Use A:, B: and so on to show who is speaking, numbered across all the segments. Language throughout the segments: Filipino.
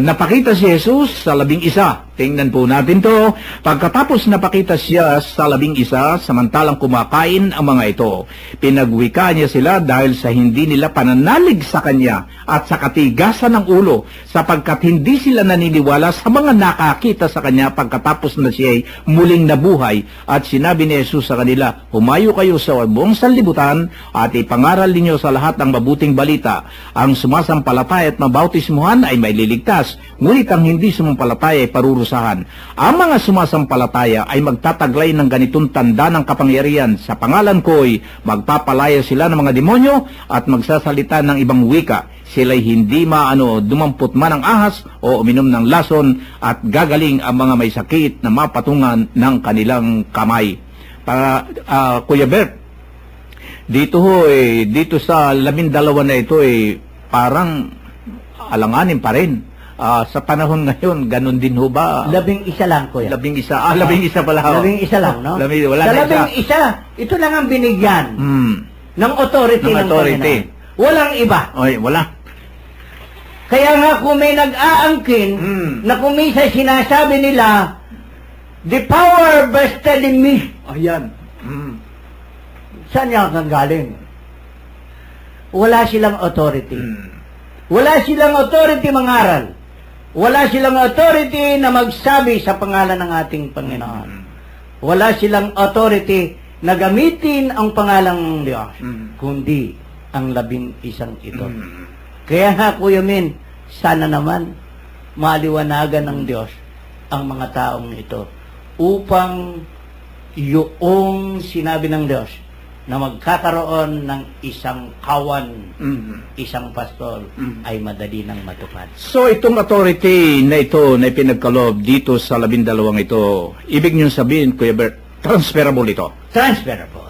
A: Napakita si Jesus sa 11. Tingnan po natin to. Pagkatapos napakita siya sa 11, samantalang kumakain ang mga ito, pinagwika niya sila dahil sa hindi nila pananalig sa kanya at sa katigasan ng ulo, sapagkat hindi sila naniniwala sa mga nakakita sa kanya pagkatapos na siya ay muling nabuhay. At sinabi ni Jesus sa kanila, humayo kayo sa buong sanlibutan at ipangaral ninyo sa lahat ng mabuting balita. Ang sumasampalataya at mabautismuhan ay may liligtas, ngunit ang hindi sumampalataya ay parurusahan. Ang mga sumasampalataya ay magtataglay ng ganitong tanda ng kapangyarihan. Sa pangalan ko'y magpapalaya sila ng mga demonyo at magsasalita ng ibang wika. Sila'y hindi dumampot man ng ahas o uminom ng lason, at gagaling ang mga may sakit na mapatungan ng kanilang kamay. Para Kuya Bert, dito sa 12 na ito parang alanganin pa rin. Sa panahon ngayon, ganun din ho ba?
B: 11 lang, Kuya.
A: 11. 11 pala ho.
B: 11 lang, no?
A: Wala
B: sa
A: na isa.
B: 11, ito lang ang binigyan ng authority ng Panginoon. Walang iba.
A: Oy, wala.
B: Kaya nga kung may nag-aangkin na kung minsan sinasabi nila, the power vested in me.
A: Ayan.
B: Saan niya kang galing? Wala silang authority. Wala silang authority mangaral. Wala silang authority na magsabi sa pangalan ng ating Panginoon. Wala silang authority na gamitin ang pangalan ng Diyos, kundi ang 11 ito. Kaya nga, Kuya Min, sana naman maliwanagan ng Diyos ang mga taong ito upang yung sinabi ng Diyos na magkakaroon ng isang kawan, isang pastol, ay madali nang matupad.
A: So, itong authority na ito na ipinagkaloob dito sa 12 ito, ibig niyong sabihin, Kuya Bert, transferable ito.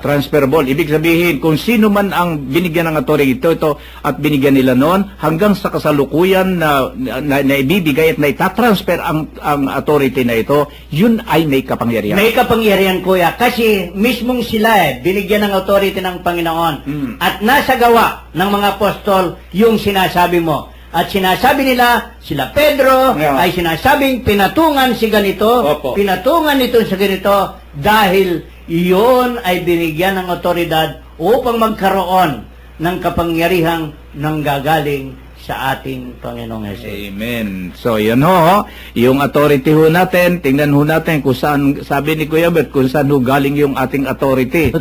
A: Transferable. Ibig sabihin, kung sino man ang binigyan ng authority ito at binigyan nila noon, hanggang sa kasalukuyan na ibibigay at na itatransfer ang authority na ito, yun ay may kapangyarihan.
B: May kapangyarihan, Kuya. Kasi mismong sila binigyan ng authority ng Panginoon. At nasa gawa ng mga apostol yung sinasabi mo. At sinasabi nila, sila Pedro ay sinasabing pinatungan si ganito, pinatungan nito sa ganito, dahil iyon ay binigyan ng otoridad upang magkaroon ng kapangyarihang nanggagaling sa ating Panginoong Hesus.
A: Amen. So, yan ho, yung authority ho natin, tingnan ho natin kung saan, sabi ni Kuya Bert, kung saan ho galing yung ating authority.